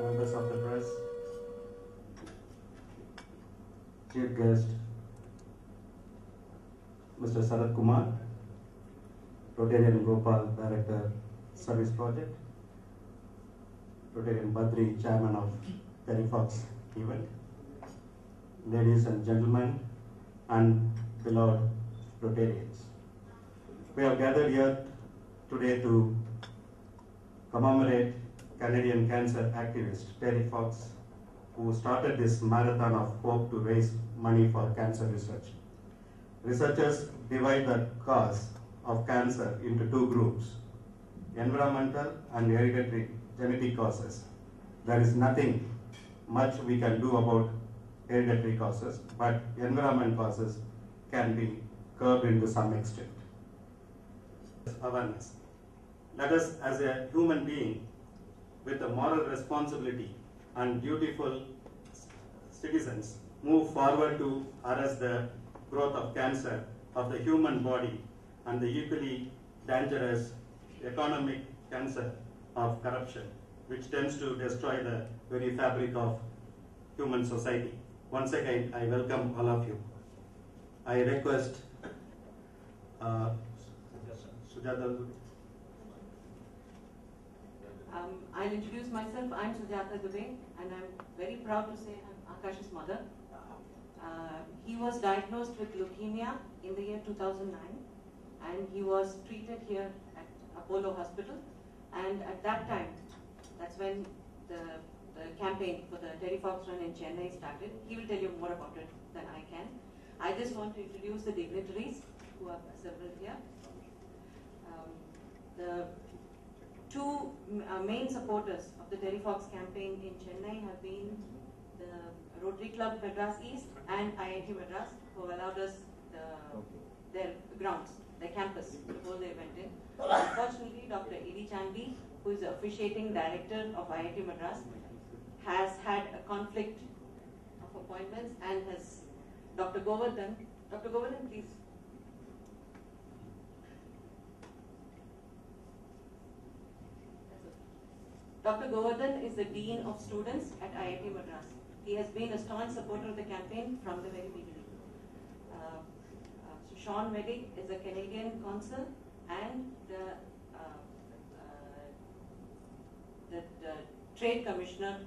Members of the press, chief guest, Mr. Sarat Kumar, Rotarian Gopal, Director, Service Project, Rotarian Badri, Chairman of Terry Fox Event, ladies and gentlemen, and beloved Rotarians. We have gathered here today to commemorate Canadian cancer activist Terry Fox, who started this marathon of hope to raise money for cancer research. Researchers divide the cause of cancer into two groups: environmental and hereditary genetic causes. There is nothing much we can do about hereditary causes, but environment causes can be curbed into some extent. Awareness. Let us, as a human being with a moral responsibility and dutiful citizens, move forward to arrest the growth of cancer of the human body and the equally dangerous economic cancer of corruption, which tends to destroy the very fabric of human society. Once again, I welcome all of you. I request Sujata. I'll introduce myself. I'm Sujata Dubey, and I'm very proud to say I'm Akash's mother. He was diagnosed with leukemia in the year 2009, and he was treated here at Apollo Hospital. And at that time, that's when the campaign for the Terry Fox Run in Chennai started. He will tell you more about it than I can. I just want to introduce the dignitaries, who are several here. The two main supporters of the Terry Fox campaign in Chennai have been the Rotary Club Madras East and IIT Madras, who allowed us their grounds, their campus, to hold the event in. Unfortunately, Dr. E.D. Chandy, who is the officiating director of IIT Madras, has had a conflict of appointments and has Dr. Govardhan, please. Dr. Govardhan is the Dean of Students at IIT Madras. He has been a staunch supporter of the campaign from the very beginning. Sean Medic is a Canadian consul and the Trade Commissioner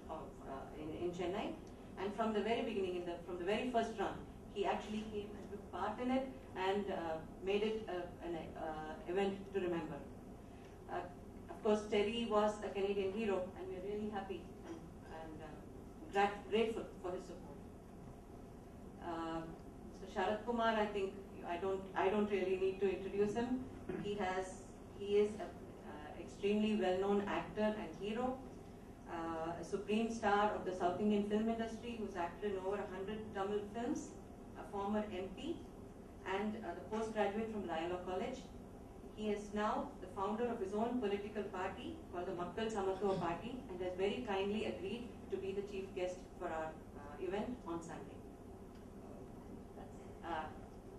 in Chennai. And from the very beginning, from the very first run, he actually came and took part in it and made it an event to remember. Of course, Terry was a Canadian hero, and we're really happy and grateful for his support. So Sharat Kumar, I think I don't really need to introduce him. He is an extremely well-known actor and hero, a supreme star of the South Indian film industry, who's acted in over 100 Tamil films, a former MP, and the postgraduate from Loyola College. He is now the founder of his own political party called the Makkal Samatwa Party, and has very kindly agreed to be the chief guest for our event on Sunday.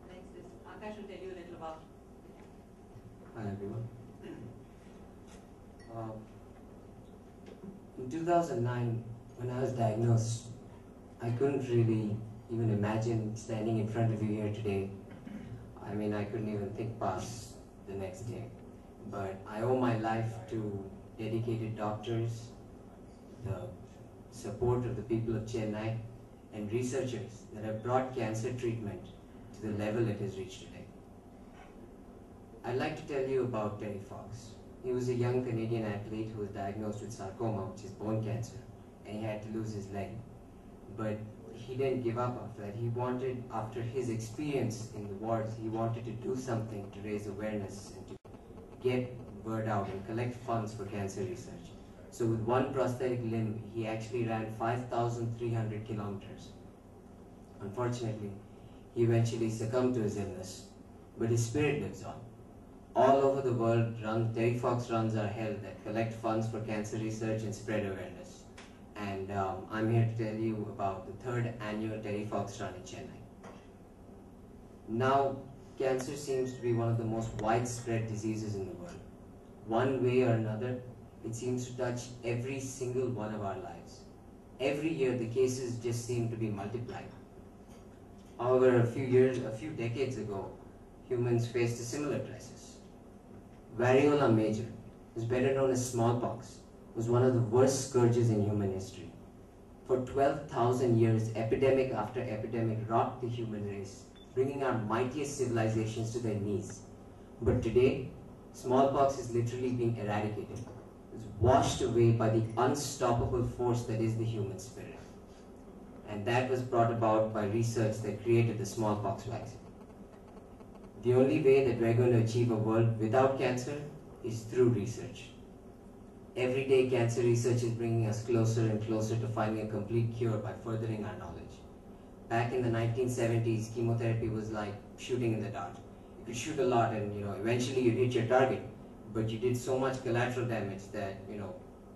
Next is Akash will tell you a little about. Hi everyone. In 2009, when I was diagnosed, I couldn't really even imagine standing in front of you here today. I mean, I couldn't even think past the next day. But I owe my life to dedicated doctors, the support of the people of Chennai, and researchers that have brought cancer treatment to the level it has reached today. I'd like to tell you about Terry Fox. He was a young Canadian athlete who was diagnosed with sarcoma, which is bone cancer, and he had to lose his leg. But he didn't give up after that. He wanted, after his experience in the wars, he wanted to do something to raise awareness and to get word out and collect funds for cancer research. So with one prosthetic limb, he actually ran 5,300 kilometers. Unfortunately, he eventually succumbed to his illness, but his spirit lives on. All over the world, Terry Fox runs are held that collect funds for cancer research and spread awareness. And I'm here to tell you about the 3rd annual Terry Fox Run in Chennai. Now, cancer seems to be one of the most widespread diseases in the world. One way or another, it seems to touch every single one of our lives. Every year, the cases just seem to be multiplying. However, a few decades ago, humans faced a similar crisis. Variola major, who's better known as smallpox, was one of the worst scourges in human history. For 12,000 years, epidemic after epidemic rocked the human race, bringing our mightiest civilizations to their knees. But today, smallpox is literally being eradicated. It's washed away by the unstoppable force that is the human spirit. And that was brought about by research that created the smallpox vaccine. The only way that we're going to achieve a world without cancer is through research. Every day, cancer research is bringing us closer and closer to finding a complete cure by furthering our knowledge. Back in the 1970s, chemotherapy was like shooting in the dark. You could shoot a lot and eventually you'd hit your target, but you did so much collateral damage that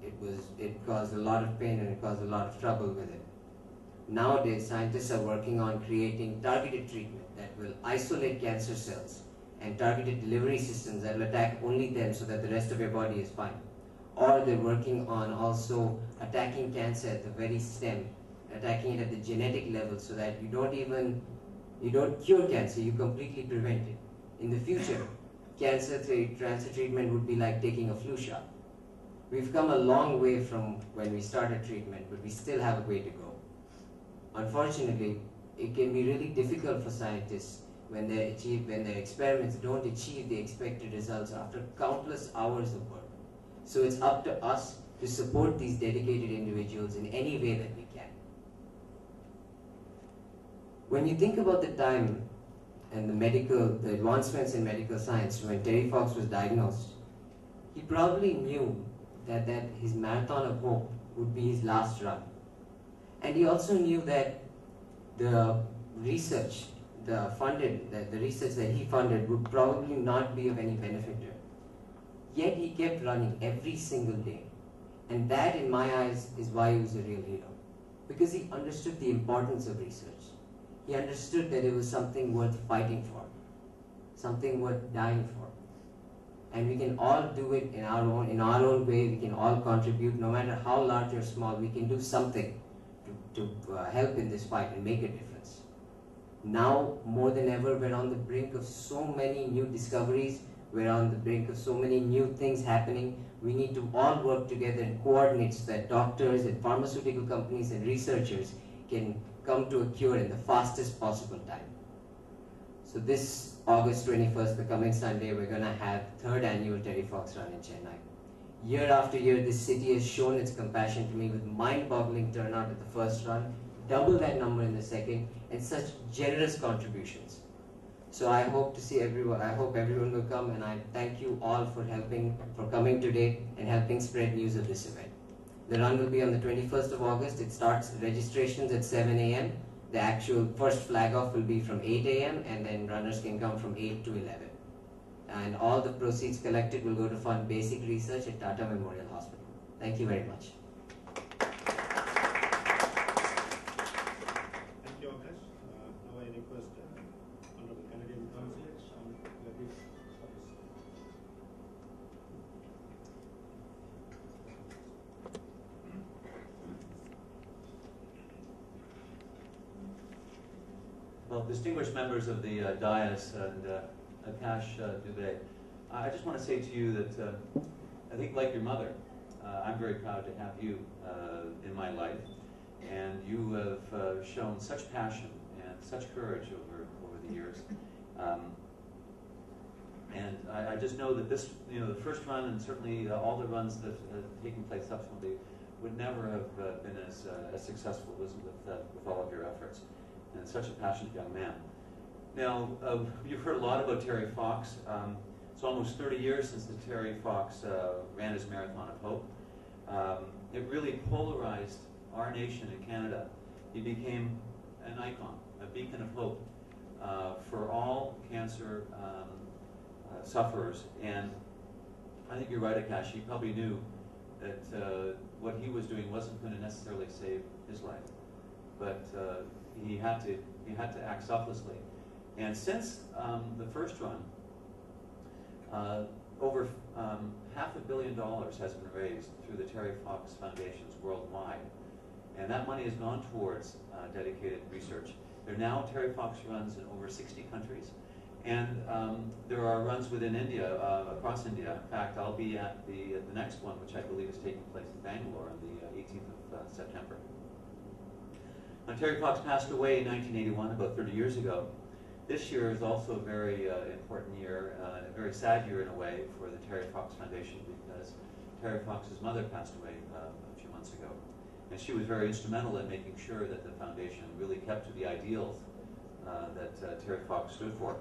it caused a lot of pain and it caused a lot of trouble with it. Nowadays, scientists are working on creating targeted treatment that will isolate cancer cells and targeted delivery systems that will attack only them so that the rest of your body is fine. Or they're working on also attacking cancer at the very stem, attacking it at the genetic level so that you don't cure cancer, you completely prevent it. In the future, cancer treatment would be like taking a flu shot. We've come a long way from when we started treatment, but we still have a way to go. Unfortunately, it can be really difficult for scientists when their experiments don't achieve the expected results after countless hours of work. So it's up to us to support these dedicated individuals in any way that we can. When you think about the time and the advancements in medical science when Terry Fox was diagnosed, he probably knew that his marathon of hope would be his last run. And he also knew that the research that he funded would probably not be of any benefit to him. Yet he kept running every single day. And that, in my eyes, is why he was a real hero. Because he understood the importance of research. He understood that it was something worth fighting for, something worth dying for. And we can all do it in our own way. We can all contribute, no matter how large or small. We can do something to help in this fight and make a difference. Now, more than ever, we're on the brink of so many new discoveries. We're on the brink of so many new things happening. We need to all work together and coordinate so that doctors and pharmaceutical companies and researchers can come to a cure in the fastest possible time. So this August 21st, the coming Sunday, we're going to have 3rd annual Terry Fox Run in Chennai. Year after year, this city has shown its compassion to me with mind-boggling turnout at the first run, double that number in the second, and such generous contributions. So I hope to see everyone. I hope everyone will come, and I thank you all for coming today and helping spread news of this event. The run will be on the 21st of August. It starts registrations at 7 a.m. The actual first flag off will be from 8 a.m. and then runners can come from 8 to 11. And all the proceeds collected will go to fund basic research at Tata Memorial Hospital. Thank you very much. Thank you, Akash. Now I request Honorable Canadian Councillor Sean Latif. Well, distinguished members of the dais and Akash Dubey, I just want to say to you that I think, like your mother, I'm very proud to have you in my life, and you have shown such passion and such courage over the years. And I just know that this, the first run and certainly all the runs that have taken place subsequently would never have been as successful as with all of your efforts. And such a passionate young man. Now, you've heard a lot about Terry Fox. It's almost 30 years since the Terry Fox ran his Marathon of Hope. It really polarized our nation in Canada. He became an icon, a beacon of hope for all cancer sufferers. And I think you're right, Akash. He probably knew that what he was doing wasn't going to necessarily save his life, but he had to act selflessly. And since the first run, over $500 million has been raised through the Terry Fox Foundations worldwide. And that money has gone towards dedicated research. There are now Terry Fox runs in over 60 countries. And there are runs within India, across India. In fact, I'll be at the next one, which I believe is taking place in Bangalore on the 18th of September. Now, Terry Fox passed away in 1981, about 30 years ago. This year is also a very important year, a very sad year in a way for the Terry Fox Foundation, because Terry Fox's mother passed away a few months ago. And she was very instrumental in making sure that the foundation really kept to the ideals that Terry Fox stood for.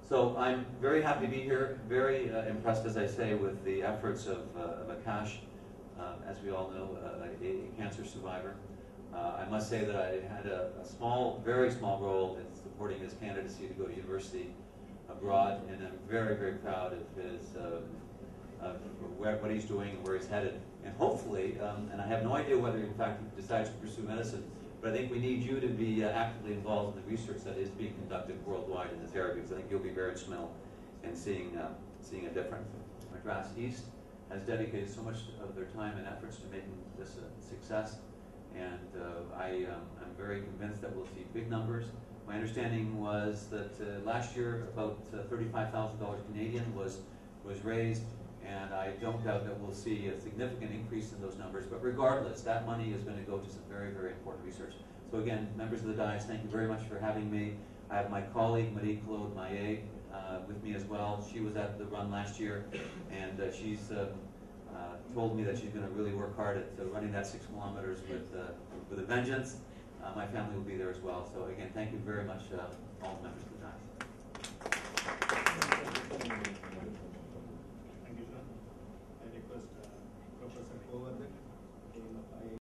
So I'm very happy to be here, very impressed, as I say, with the efforts of Akash, as we all know, a cancer survivor. I must say that I had a small, very small role in supporting his candidacy to go to university abroad, and I'm very, very proud of his, what he's doing and where he's headed. And hopefully, and I have no idea whether in fact he decides to pursue medicine, but I think we need you to be actively involved in the research that is being conducted worldwide in this area, because I think you'll be very instrumental in seeing a difference. Madras East has dedicated so much of their time and efforts to making this a success, and I'm very convinced that we'll see big numbers. My understanding was that last year about $35,000 Canadian was raised, and I don't doubt that we'll see a significant increase in those numbers. But regardless, that money is going to go to some very, very important research. So again, members of the dais, thank you very much for having me. I have my colleague Marie-Claude Maillet with me as well. She was at the run last year, and she's told me that she's going to really work hard at running that 6 kilometers with a vengeance. My family will be there as well. So again, thank you very much, all members of the dais. Thank you, sir. I request Professor Govardhan, Dean of IIT.